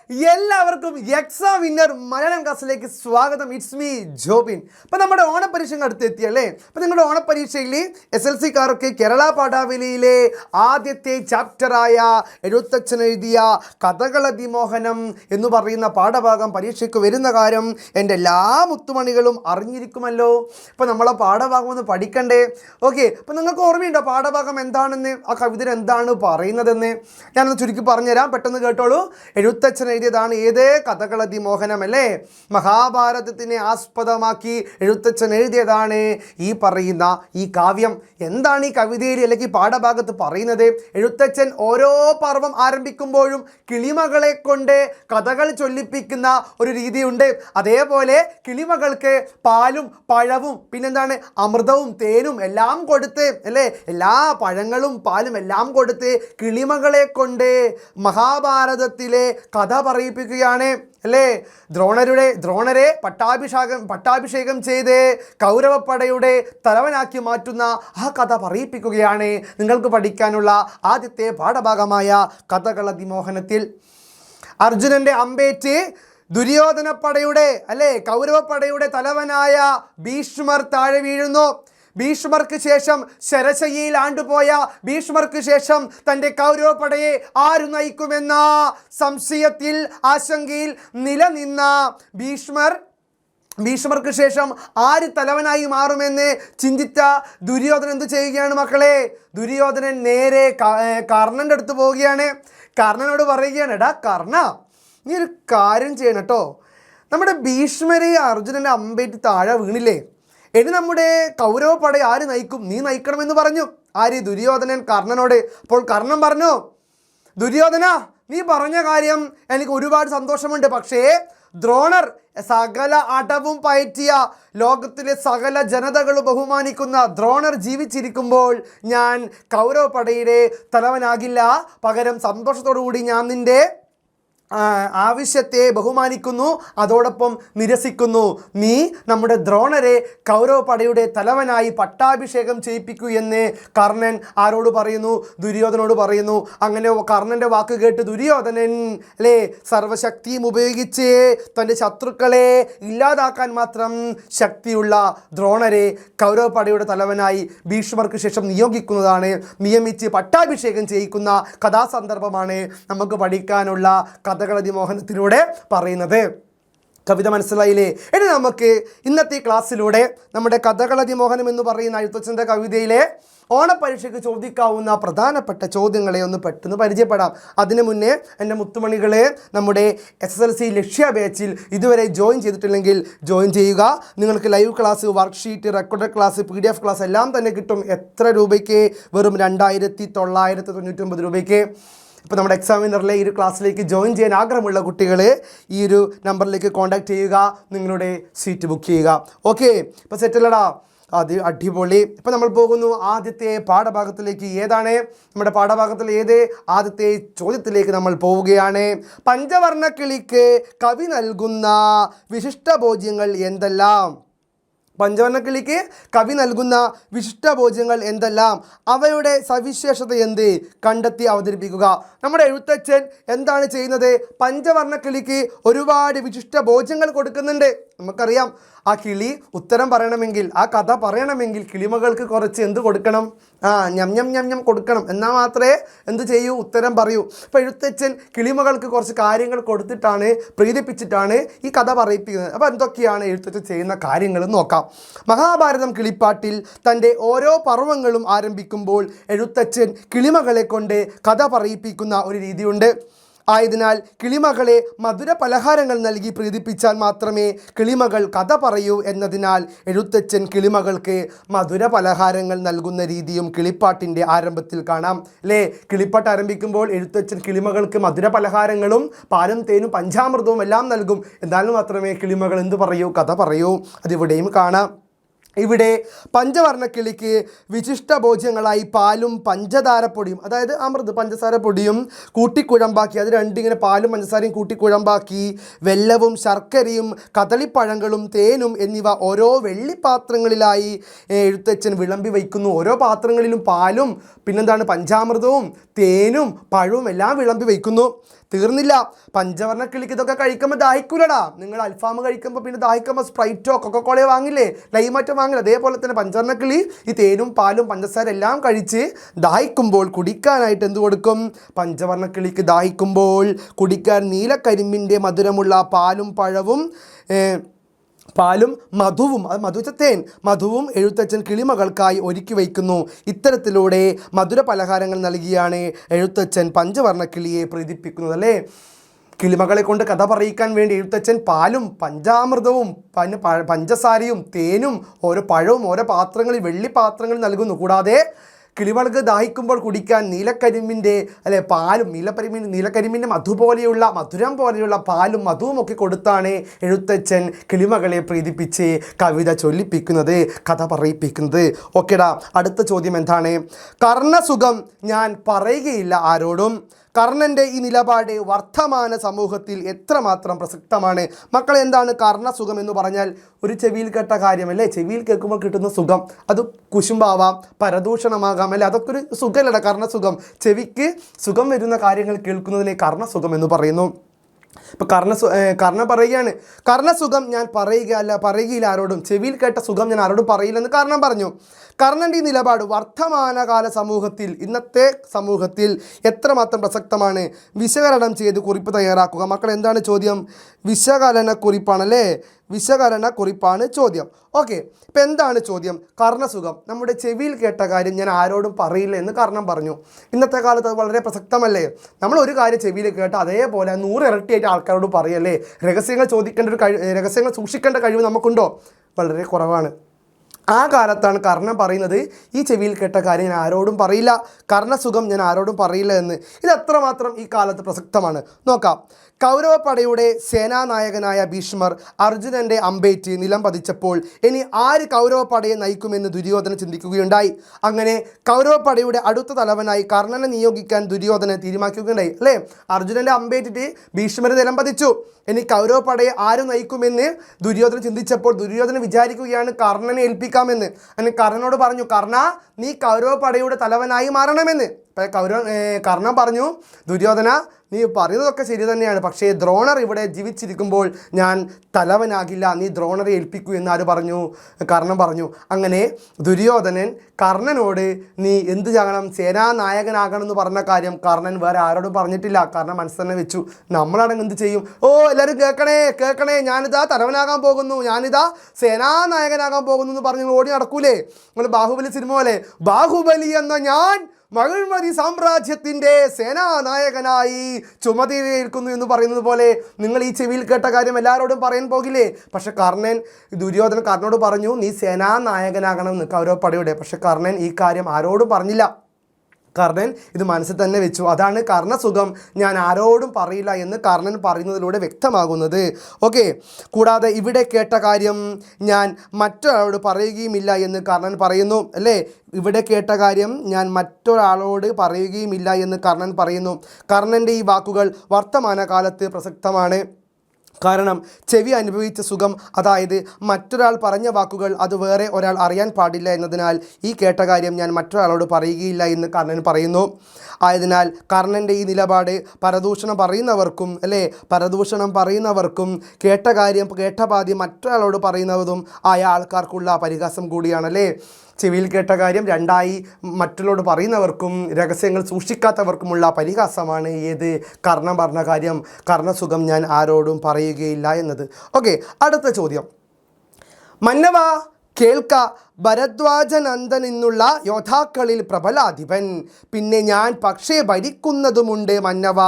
എല്ലാവർക്കും exam winner Malayalam ക്ലാസ്സിലേക്ക് സ്വാഗതം. It's me Jobin. അപ്പോൾ നമ്മുടെ ഓണപരീക്ഷ അടുത്തെത്തിയല്ലേ? അപ്പോൾ നിങ്ങളുടെ ഓണപരീക്ഷയിൽ SLC-കാർക്ക് കേരള പാഠാവലിയിലെ ആദ്യത്തെ ചാപ്റ്ററായ എഴുത്തച്ഛൻ എഴുതിയ കഥകളതിമോഹനം എന്ന് പറയുന്ന പാഠഭാഗം പരീക്ഷയ്ക്ക് വരുന്ന കാര്യം എൻ്റെ എല്ലാ മുത്തുമണികളും അറിഞ്ഞിരിക്കുമല്ലോ. അപ്പോൾ നമ്മളെ പാഠഭാഗം ഒന്ന് പഠിക്കണ്ടേ? ഓക്കെ, അപ്പോൾ നിങ്ങൾക്ക് ഓർമ്മയുണ്ടോ പാഠഭാഗം എന്താണെന്ന്, ആ കവിതയിൽ എന്താണ് പറയുന്നതെന്ന്? ഞാനൊന്ന് ചുരുക്കി പറഞ്ഞുതരാം, പെട്ടെന്ന് കേട്ടോളൂ. എഴുത്തച്ഛൻ എഴുതിയതാണ് ഏത്? കഥകളതിമോഹനം അല്ലേ? മഹാഭാരതത്തിനെ ആസ്പദമാക്കി എഴുത്തച്ഛൻ എഴുതിയതാണ് ഈ പറയുന്ന ഈ കാവ്യം. എന്താണ് ഈ കവിതയിൽ അല്ലെങ്കിൽ പാഠഭാഗത്ത് പറയുന്നത്? എഴുത്തച്ഛൻ ഓരോ പർവ്വം ആരംഭിക്കുമ്പോഴും കിളിമകളെ കൊണ്ട് കഥകൾ ചൊല്ലിപ്പിക്കുന്ന ഒരു രീതിയുണ്ട്. അതേപോലെ കിളിമകൾക്ക് പാലും പഴവും പിന്നെന്താണ് അമൃതവും തേനും എല്ലാം കൊടുത്ത് അല്ലേ, എല്ലാ പഴങ്ങളും പാലും എല്ലാം കൊടുത്ത് കിളിമകളെ കൊണ്ട് മഹാഭാരതത്തിലെ കഥ പറയിപ്പിക്കുകയാണ് അല്ലേ? ദ്രോണരെ പട്ടാഭിഷേകം ചെയ്ത് കൗരവപ്പടയുടെ തലവനാക്കി മാറ്റുന്ന ആ കഥ പറയിപ്പിക്കുകയാണ് നിങ്ങൾക്ക് പഠിക്കാനുള്ള ആദ്യത്തെ പാഠഭാഗമായ കഥകളതിമോഹനത്തിൽ. അർജുനന്റെ അമ്പേറ്റ് ദുര്യോധനപ്പടയുടെ അല്ലേ കൗരവപ്പടയുടെ തലവനായ ഭീഷ്മർ താഴെ വീഴുന്നു. ഭീഷ്മർക്ക് ശേഷം ശരശയ്യയിൽ ആണ്ടുപോയ ഭീഷ്മർക്ക് ശേഷം തൻ്റെ കൗരവപ്പടയെ ആരു നയിക്കുമെന്ന സംശയത്തിൽ ആശങ്കയിൽ നിലനിന്ന ഭീഷ്മർക്ക് ശേഷം ആര് തലവനായി മാറുമെന്ന് ചിന്തിച്ച ദുര്യോധനൻ എന്ത് ചെയ്യുകയാണ് മക്കളെ? ദുര്യോധനൻ നേരെ കർണൻ്റെ അടുത്ത് പോവുകയാണ്. കർണനോട് പറയുകയാണ്, എടാ കർണ, നീ ഒരു കാര്യം ചെയ്യണം കേട്ടോ. നമ്മുടെ ഭീഷ്മരെ അർജുനൻ്റെ അമ്പേറ്റ് താഴെ വീണില്ലേ, ഇനി നമ്മുടെ കൗരവപ്പട ആര് നയിക്കും? നീ നയിക്കണമെന്ന് പറഞ്ഞു. ആര്? ദുര്യോധനൻ കർണനോട്. അപ്പോൾ കർണൻ പറഞ്ഞു, ദുര്യോധന, നീ പറഞ്ഞ കാര്യം എനിക്ക് ഒരുപാട് സന്തോഷമുണ്ട്. പക്ഷേ ദ്രോണർ സകല അടവും പയറ്റിയ ലോകത്തിലെ സകല ജനതകൾ ബഹുമാനിക്കുന്ന ദ്രോണർ ജീവിച്ചിരിക്കുമ്പോൾ ഞാൻ കൗരവപ്പടയുടെ തലവനാകില്ല. പകരം സന്തോഷത്തോടു കൂടി ഞാൻ നിൻ്റെ ആവശ്യത്തെ ബഹുമാനിക്കുന്നു, അതോടൊപ്പം നിരസിക്കുന്നു. നീ നമ്മുടെ ദ്രോണരെ കൗരവപ്പടയുടെ തലവനായി പട്ടാഭിഷേകം ചെയ്യിപ്പിക്കൂ എന്ന് കർണൻ ആരോട് പറയുന്നു? ദുര്യോധനോട് പറയുന്നു. അങ്ങനെ കർണൻ്റെ വാക്ക് കേട്ട് ദുര്യോധനൻ അല്ലേ സർവശക്തിയും ഉപയോഗിച്ച് തൻ്റെ ശത്രുക്കളെ ഇല്ലാതാക്കാൻ മാത്രം ശക്തിയുള്ള ദ്രോണരെ കൗരവപ്പടയുടെ തലവനായി ഭീഷ്മർക്ക് ശേഷം നിയമിച്ച് പട്ടാഭിഷേകം ചെയ്യിക്കുന്ന കഥാസന്ദർഭമാണ് നമുക്ക് പഠിക്കാനുള്ള കഥകളതിമോഹനത്തിലൂടെ പറയുന്നത്. കവിത മനസ്സിലായില്ലേ? ഇനി നമുക്ക് ഇന്നത്തെ ക്ലാസ്സിലൂടെ നമ്മുടെ കഥകളതിമോഹനം എന്ന് പറയുന്ന എഴുത്തച്ഛൻ്റെ കവിതയിലെ ഓണപരീക്ഷയ്ക്ക് ചോദിക്കാവുന്ന പ്രധാനപ്പെട്ട ചോദ്യങ്ങളെ ഒന്ന് പെട്ടെന്ന് പരിചയപ്പെടാം. അതിനു മുന്നേ എൻ്റെ മുത്തുമണികളെ, നമ്മുടെ SSLC ലക്ഷ്യ ബാച്ചിൽ ഇതുവരെ ജോയിൻ ചെയ്തിട്ടില്ലെങ്കിൽ ജോയിൻ ചെയ്യുക. നിങ്ങൾക്ക് live class, worksheet, recorded class, PDF class എല്ലാം തന്നെ കിട്ടും. എത്ര രൂപയ്ക്ക്? വെറും 2999 രൂപയ്ക്ക്. ഇപ്പോൾ നമ്മുടെ എക്സാം വിന്നറിലെ ഈ ഒരു ക്ലാസ്സിലേക്ക് ജോയിൻ ചെയ്യാൻ ആഗ്രഹമുള്ള കുട്ടികൾ ഈ ഒരു നമ്പറിലേക്ക് കോൺടാക്റ്റ് ചെയ്യുക, നിങ്ങളുടെ സീറ്റ് ബുക്ക് ചെയ്യുക. ഓക്കെ, ഇപ്പോൾ സെറ്റല്ലടാ? അത് അടിപൊളി. ഇപ്പോൾ നമ്മൾ പോകുന്നു ആദ്യത്തെ പാഠഭാഗത്തിലേക്ക്. ഏതാണ് നമ്മുടെ പാഠഭാഗത്തിൽ? ആദ്യത്തെ ചോദ്യത്തിലേക്ക് നമ്മൾ പോവുകയാണ്. പഞ്ചവർണ്ണക്കിളിക്ക് കവി നൽകുന്ന വിശിഷ്ടഭോജ്യങ്ങൾ എന്തെല്ലാം? പഞ്ചവർണ്ണക്കിളിക്ക് കവി നൽകുന്ന വിശിഷ്ടഭോജ്യങ്ങൾ എന്തെല്ലാം? അവയുടെ സവിശേഷത എന്ത്? കണ്ടെത്തി അവതരിപ്പിക്കുക. നമ്മുടെ എഴുത്തച്ഛൻ എന്താണ് ചെയ്യുന്നത്? പഞ്ചവർണ്ണക്കിളിക്ക് ഒരുപാട് വിശിഷ്ടഭോജ്യങ്ങൾ കൊടുക്കുന്നുണ്ട്. നമുക്കറിയാം, ആ കിളി ഉത്തരം പറയണമെങ്കിൽ, ആ കഥ പറയണമെങ്കിൽ കിളിമകൾക്ക് കുറച്ച് എന്ത് കൊടുക്കണം? ഞം ഞം ഞം ഞം കൊടുക്കണം. എന്നാൽ മാത്രമേ എന്ത് ചെയ്യൂ? ഉത്തരം പറയൂ. അപ്പോൾ എഴുത്തച്ഛൻ കിളിമകൾക്ക് കുറച്ച് കാര്യങ്ങൾ കൊടുത്തിട്ടാണ്, പ്രീതിപ്പിച്ചിട്ടാണ് ഈ കഥ പറയിപ്പിക്കുന്നത്. അപ്പോൾ എന്തൊക്കെയാണ് എഴുത്തച്ഛൻ ചെയ്യുന്ന കാര്യങ്ങൾ നോക്കാം. മഹാഭാരതം കിളിപ്പാട്ടിൽ തൻ്റെ ഓരോ പർവ്വങ്ങളും ആരംഭിക്കുമ്പോൾ എഴുത്തച്ഛൻ കിളിമകളെ കൊണ്ട് കഥ പറയിപ്പിക്കുന്ന ഒരു രീതിയുണ്ട്. ആയതിനാൽ കിളിമകളെ മധുര പലഹാരങ്ങൾ നൽകി പ്രീതിപ്പിച്ചാൽ മാത്രമേ കിളിമകൾ കഥ പറയൂ എന്നതിനാൽ എഴുത്തച്ഛൻ കിളിമകൾക്ക് മധുര പലഹാരങ്ങൾ നൽകുന്ന രീതിയും കിളിപ്പാട്ടിൻ്റെ ആരംഭത്തിൽ കാണാം അല്ലേ? കിളിപ്പാട്ട് ആരംഭിക്കുമ്പോൾ എഴുത്തച്ഛൻ കിളിമകൾക്ക് മധുര പലഹാരങ്ങളും പാലും തേനും പഞ്ചാമൃതവും എല്ലാം നൽകും. എന്നാലും മാത്രമേ കിളിമകൾ എന്ത് പറയൂ? കഥ പറയൂ. അതിവിടെയും കാണാം. ഇവിടെ പഞ്ചവർണ്ണക്കിളിക്ക് വിശിഷ്ടഭോജ്യങ്ങളായി പാലും പഞ്ചസാരപ്പൊടിയും, അതായത് അമൃത് പഞ്ചസാരപ്പൊടിയും കൂട്ടിക്കുഴമ്പാക്കി, അത് രണ്ടിങ്ങനെ പാലും പഞ്ചസാരയും കൂട്ടിക്കുഴമ്പാക്കി വെല്ലവും ശർക്കരയും കദളിപ്പഴങ്ങളും തേനും എന്നിവ ഓരോ വെള്ളിപ്പാത്രങ്ങളിലായി എഴുത്തച്ഛൻ വിളമ്പി വയ്ക്കുന്നു. ഓരോ പാത്രങ്ങളിലും പാലും പിന്നെന്താണ് പഞ്ചാമൃതവും തേനും പഴവും എല്ലാം വിളമ്പി വയ്ക്കുന്നു. തീർന്നില്ല. പഞ്ചവർണ്ണ കിളിക്ക് ഇതൊക്കെ കഴിക്കുമ്പോൾ ദാഹിക്കൂലടാ. നിങ്ങൾ അൽഫാം കഴിക്കുമ്പോൾ പിന്നെ ദാഹിക്കുമ്പോൾ സ്പ്രൈറ്റോ കൊക്കക്കോളയോ വാങ്ങില്ലേ, ലൈമറ്റോ വാങ്ങില്ല. അതേപോലെ തന്നെ പഞ്ചവർണ്ണ കിളി ഈ തേനും പാലും പഞ്ചസാര എല്ലാം കഴിച്ച് ദാഹിക്കുമ്പോൾ കുടിക്കാനായിട്ട് എന്ത് കൊടുക്കും? പഞ്ചവർണ്ണ കിളിക്ക് ദാഹിക്കുമ്പോൾ കുടിക്കാൻ നീലക്കരിമ്പിൻ്റെ മധുരമുള്ള പാലും മധുവും, അത് മധുച്ച തേൻ, മധുവും എഴുത്തച്ഛൻ കിളിമകൾക്കായി ഒരുക്കി വയ്ക്കുന്നു. ഇത്തരത്തിലൂടെ മധുര പലഹാരങ്ങൾ നൽകിയാണ് എഴുത്തച്ഛൻ പഞ്ചവർണ്ണ കിളിയെ പ്രീതിപ്പിക്കുന്നത് അല്ലേ. കിളിമകളെ കൊണ്ട് കഥ പറയിക്കാൻ വേണ്ടി എഴുത്തച്ഛൻ പാലും പഞ്ചാമൃതവും പഞ്ചസാരയും തേനും ഓരോ പഴവും ഓരോ പാത്രങ്ങളിൽ വെള്ളി പാത്രങ്ങളിൽ നൽകുന്നു. കൂടാതെ കിളിമകൾക്ക് ദാഹിക്കുമ്പോൾ കുടിക്കാൻ നീലക്കരിമ്പിൻ്റെ പാലും നീലക്കരിമ്പിൻ്റെ മധുരം പോലെയുള്ള പാലും മധുവും ഒക്കെ കൊടുത്താണ് എഴുത്തച്ഛൻ കിളിമകളെ പ്രീതിപ്പിച്ച് കവിത ചൊല്ലിപ്പിക്കുന്നത്, കഥ പറയിപ്പിക്കുന്നത്. ഓക്കേടാ, അടുത്ത ചോദ്യം എന്താണ്? കർണസുഖം ഞാൻ പറയുകയില്ല ആരോടും. കർണൻ്റെ ഈ നിലപാട് വർത്തമാന സമൂഹത്തിൽ എത്രമാത്രം പ്രസക്തമാണ്? മക്കളെ, എന്താണ് കർണസുഖം എന്ന് പറഞ്ഞാൽ? ഒരു ചെവിയിൽ കേട്ട കാര്യമല്ലേ, ചെവിയിൽ കേൾക്കുമ്പോൾ കിട്ടുന്ന സുഖം, അത് കുശുമ്പാവാം, പരദൂഷണമാകാം അല്ലേ, അതൊക്കെ ഒരു സുഖമല്ലടാ കർണസുഖം. ചെവിക്ക് സുഖം വരുന്ന കാര്യങ്ങൾ കേൾക്കുന്നതിനെ കർണസുഖം എന്ന് പറയുന്നു. ഇപ്പം കർണൻ പറയുകയാണ്, കർണസുഖം ഞാൻ പറയുകയില്ല ആരോടും. ചെവിയിൽ കേട്ട സുഖം ഞാൻ ആരോടും പറയില്ലെന്ന് കർണൻ പറഞ്ഞു. കർണൻ്റെ ഈ നിലപാട് വർത്തമാനകാല സമൂഹത്തിൽ, ഇന്നത്തെ സമൂഹത്തിൽ എത്രമാത്രം പ്രസക്തമാണ്? വിശകലനം ചെയ്ത് കുറിപ്പ് തയ്യാറാക്കുക. മക്കൾ, എന്താണ് ചോദ്യം? വിശകലന കുറിപ്പാണല്ലേ, വിശകലന കുറിപ്പാണ് ചോദ്യം. ഓക്കെ, ഇപ്പം എന്താണ് ചോദ്യം? കർണസുഖം, നമ്മുടെ ചെവിയിൽ കേട്ട കാര്യം ഞാൻ ആരോടും പറയില്ല എന്ന് കർണൻ പറഞ്ഞു. ഇന്നത്തെ കാലത്ത് അത് വളരെ പ്രസക്തമല്ലേ? നമ്മൾ ഒരു കാര്യം ചെവിയിൽ കേട്ട് അതേപോലെ 100 ഇരട്ടിയായിട്ട് ആൾക്കാരോട് പറയല്ലേ. രഹസ്യങ്ങൾ സൂക്ഷിക്കേണ്ട കഴിവ് നമുക്കുണ്ടോ? വളരെ കുറവാണ്. ആ കാലത്താണ് കർണൻ പറയുന്നത്, ഈ ചെവിയിൽ കേട്ട കാര്യം ഞാൻ ആരോടും പറയില്ല, കർണസുഖം ഞാൻ ആരോടും പറയില്ല എന്ന്. ഇത് എത്രമാത്രം ഈ കാലത്ത് പ്രസക്തമാണ് നോക്കാം. കൗരവപ്പടയുടെ സേനാനായകനായ ഭീഷ്മർ അർജുനൻ്റെ അമ്പേറ്റ് നിലം പതിച്ചപ്പോൾ ഇനി ആര് കൗരവപ്പടയെ നയിക്കുമെന്ന് ദുര്യോധനൻ ചിന്തിക്കുകയുണ്ടായി. അങ്ങനെ കൗരവപ്പടയുടെ അടുത്ത തലവനായി കർണനെ നിയോഗിക്കാൻ ദുര്യോധനൻ തീരുമാനിക്കുകയുണ്ടായി അല്ലേ. അർജുനൻ്റെ അമ്പേറ്റിട്ട് ഭീഷ്മർ നിലം പതിച്ചു. ഇനി കൗരവപ്പടയെ ആര് നയിക്കുമെന്ന് ദുര്യോധനൻ ചിന്തിച്ചപ്പോൾ ദുര്യോധനൻ വിചാരിക്കുകയാണ് കർണനെ ഏൽപ്പിക്കാമെന്ന്. അങ്ങനെ കർണനോട് പറഞ്ഞു, കർണ, നീ കൗരവപ്പടയുടെ തലവനായി മാറണമെന്ന്. കർണൻ പറഞ്ഞു, ദുര്യോധന, നീ പറയുന്നതൊക്കെ ശരി തന്നെയാണ്, പക്ഷേ ദ്രോണർ ഇവിടെ ജീവിച്ചിരിക്കുമ്പോൾ ഞാൻ തലവനാകില്ല, നീ ദ്രോണറെ ഏൽപ്പിക്കൂ എന്ന് ആര് പറഞ്ഞു? കർണൻ പറഞ്ഞു. അങ്ങനെ ദുര്യോധനൻ കർണനോട് നീ എന്ത് ചെയ്യണം, സേനാനായകനാകണം എന്ന് പറഞ്ഞ കാര്യം കർണൻ വേറെ ആരോടും പറഞ്ഞിട്ടില്ല. കർണൻ മനസ്സ് തന്നെ വെച്ചു. നമ്മളാണെങ്കിൽ എന്ത് ചെയ്യും? ഓ, എല്ലാവരും കേൾക്കണേ, ഞാനിതാ തലവനാകാൻ പോകുന്നു, ഞാനിതാ സേനാനായകനാകാൻ പോകുന്നു എന്ന് പറഞ്ഞ് ഓടി നടക്കൂലേ? നിങ്ങൾ ബാഹുബലി സിനിമ പോലെ, ബാഹുബലി എന്ന ഞാൻ മഹിഴ്മതി സാമ്രാജ്യത്തിൻ്റെ സേനാനായകനായി ചുമതലയേൽക്കുന്നു എന്ന് പറയുന്നത് പോലെ നിങ്ങൾ ഈ ചെവിയിൽ കേട്ട കാര്യം എല്ലാവരോടും പറയാൻ പോകില്ലേ? പക്ഷെ ദുര്യോധനൻ കർണനോട് പറഞ്ഞു, നീ സേനാനായകനാകണമെന്ന് കൗരവപ്പടയുടെ. പക്ഷെ കർണൻ ഈ കാര്യം ആരോടും പറഞ്ഞില്ല. കർണൻ ഇത് മനസ്സിൽ തന്നെ വെച്ചു. അതാണ് കർണസുഖം ഞാൻ ആരോടും പറയില്ല എന്ന് കർണൻ പറയുന്നതിലൂടെ വ്യക്തമാകുന്നത്. ഓക്കെ, കൂടാതെ ഇവിടെ കേട്ട കാര്യം ഞാൻ മറ്റൊരാളോട് പറയുകയുമില്ല എന്ന് കർണൻ പറയുന്നു അല്ലേ. ഇവിടെ കേട്ട കാര്യം ഞാൻ മറ്റൊരാളോട് പറയുകയുമില്ല എന്ന് കർണൻ പറയുന്നു. കർണൻ്റെ ഈ വാക്കുകൾ വർത്തമാനകാലത്ത് പ്രസക്തമാണ്. കാരണം ചെവി അനുഭവിച്ച സുഖം, അതായത് മറ്റൊരാൾ പറഞ്ഞ വാക്കുകൾ അത് വേറെ ഒരാൾ അറിയാൻ പാടില്ല എന്നതിനാൽ ഈ കേട്ട കാര്യം ഞാൻ മറ്റൊരാളോട് പറയുകയില്ല എന്ന് കർണൻ പറയുന്നു. ആയതിനാൽ കർണൻ്റെ ഈ നിലപാട് പരദൂഷണം പറയുന്നവർക്കും കേട്ട പാതി മറ്റൊരാളോട് പറയുന്നതും ആയ ആൾക്കാർക്കുള്ള പരിഹാസം കൂടിയാണല്ലേ. ചെവിയിൽ കേട്ട കാര്യം രണ്ടായി മറ്റുള്ളവരോട് പറയുന്നവർക്കും രഹസ്യങ്ങൾ സൂക്ഷിക്കാത്തവർക്കുമുള്ള പരിഹാസമാണ് ഏത്? കർണൻ പറഞ്ഞ കാര്യം, കർണസുഖം ഞാൻ ആരോടും പറയുകയില്ല എന്നത്. ഓക്കെ, അടുത്ത ചോദ്യം. മന്നവ കേൾക്ക, ഭരദ്വാജനന്ദൻ എന്നുള്ള യോദ്ധാക്കളിൽ പ്രബലാധിപൻ, പിന്നെ ഞാൻ പക്ഷേ ഭരിക്കുന്നതുമുണ്ട് മന്നവ,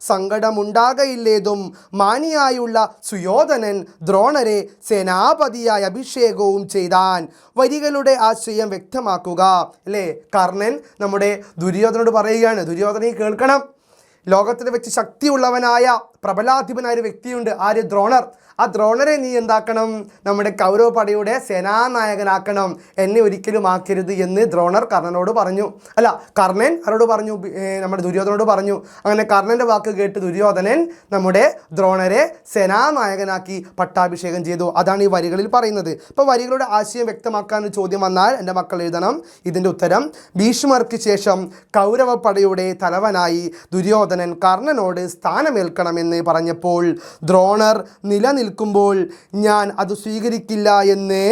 സങ്കടമുണ്ടാകയില്ലേതും മാനിയായുള്ള സുയോധനൻ ദ്രോണരെ സേനാപതിയായി അഭിഷേകവും ചെയ്താൻ. വരികളുടെ ആശയം വ്യക്തമാക്കുക അല്ലേ. കർണൻ നമ്മുടെ ദുര്യോധനോട് പറയുകയാണ്, ദുര്യോധനെ കേൾക്കണം, ലോകത്തിൽ വെച്ച് ശക്തിയുള്ളവനായ പ്രബലാധിപനായ ഒരു വ്യക്തിയുണ്ട്, ആര്? ദ്രോണർ. ആ ദ്രോണരെ നീ എന്താക്കണം? നമ്മുടെ കൗരവ പടയുടെ സേനാനായകനാക്കണം, എന്നെ ഒരിക്കലും ആക്കരുത് എന്ന് ദ്രോണർ കർണനോട് പറഞ്ഞു. അല്ല, കർണൻ ആരോട് പറഞ്ഞു? നമ്മുടെ ദുര്യോധനോട് പറഞ്ഞു. അങ്ങനെ കർണൻ്റെ വാക്ക് കേട്ട് ദുര്യോധനൻ നമ്മുടെ ദ്രോണരെ സേനാനായകനാക്കി പട്ടാഭിഷേകം ചെയ്തു. അതാണ് ഈ വരികളിൽ പറയുന്നത്. ഇപ്പോൾ വരികളുടെ ആശയം വ്യക്തമാക്കാൻ ഒരു ചോദ്യം വന്നാൽ എൻ്റെ മക്കൾ എഴുതണം. ഇതിൻ്റെ ഉത്തരം: ഭീഷ്മർക്ക് ശേഷം കൗരവ പടയുടെ തലവനായി ദുര്യോധനൻ കർണനോട് സ്ഥാനമേൽക്കണമെന്ന് പറഞ്ഞപ്പോൾ ദ്രോണർ നിലനിൽക്കുമ്പോൾ ഞാൻ അത് സ്വീകരിക്കില്ല എന്ന്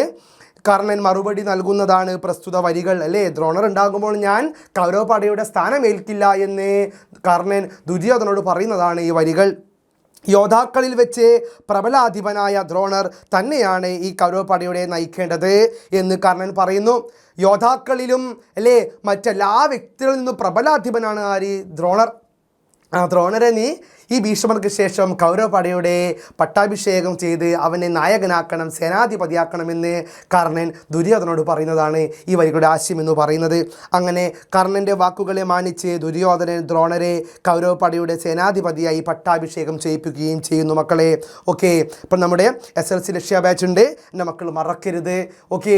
കർണൻ മറുപടി നൽകുന്നതാണ് പ്രസ്തുത വരികൾ. അല്ലേ, ദ്രോണർ ഉണ്ടാകുമ്പോൾ ഞാൻ കൗരവപടയുടെ സ്ഥാനമേൽക്കില്ല എന്ന് കർണൻ ദുര്യോധനോട് പറയുന്നതാണ് ഈ വരികൾ. യോദ്ധാക്കളിൽ വെച്ച് പ്രബലാധിപനായ ദ്രോണർ തന്നെയാണ് ഈ കൗരവപടയുടെ നയിക്കേണ്ടത് എന്ന് കർണൻ പറയുന്നു. യോദ്ധാക്കളിലും അല്ലേ മറ്റെല്ലാ വ്യക്തികളിൽ നിന്നും പ്രബലാധിപനാണ് ആര്? ദ്രോണർ. ആ ദ്രോണരെ നീ ഈ ഭീഷ്മർക്ക് ശേഷം കൗരവപടയുടെ പട്ടാഭിഷേകം ചെയ്ത് അവനെ നായകനാക്കണം, സേനാധിപതിയാക്കണമെന്ന് കർണൻ ദുര്യോധനോട് പറയുന്നതാണ് ഈ വരികളുടെ ആശയം എന്ന് പറയുന്നത്. അങ്ങനെ കർണൻ്റെ വാക്കുകളെ മാനിച്ച് ദുര്യോധനൻ ദ്രോണരെ കൗരവപടയുടെ സേനാധിപതിയായി പട്ടാഭിഷേകം ചെയ്യിപ്പിക്കുകയും ചെയ്യുന്നു മക്കളെ. ഓക്കെ, ഇപ്പം നമ്മുടെ SLC ലക്ഷ്യ ബാച്ച് ഉണ്ട്, എൻ്റെ മക്കൾ മറക്കരുത്. ഓക്കെ,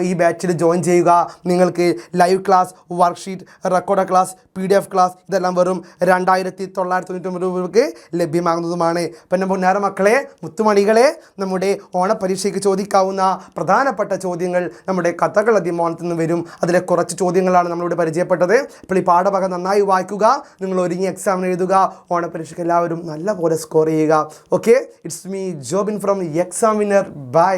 ഈ ബാച്ചിൽ ജോയിൻ ചെയ്യുക. നിങ്ങൾക്ക് live class, worksheet, record class, PDF class ഇതെല്ലാം വെറും 2999 രൂപയ്ക്ക് ലഭ്യമാകുന്നതുമാണ്. പിന്നെ പൊന്നാര മക്കളെ, മുത്തുമണികളെ, നമ്മുടെ ഓണപരീക്ഷയ്ക്ക് ചോദിക്കാവുന്ന പ്രധാനപ്പെട്ട ചോദ്യങ്ങൾ നമ്മുടെ കഥകൾ അധ്യമോണത്തിൽ നിന്ന് വരും. അതിലെ കുറച്ച് ചോദ്യങ്ങളാണ് നമ്മളിവിടെ പരിചയപ്പെട്ടത്. അപ്പോൾ ഈ പാഠഭാഗം നന്നായി വായിക്കുക, നിങ്ങൾ ഒരുങ്ങി എക്സാമിന് എഴുതുക. ഓണപരീക്ഷയ്ക്ക് എല്ലാവരും നല്ല പോലെ സ്കോർ ചെയ്യുക. Okay, it's me Jobin from examiner. By.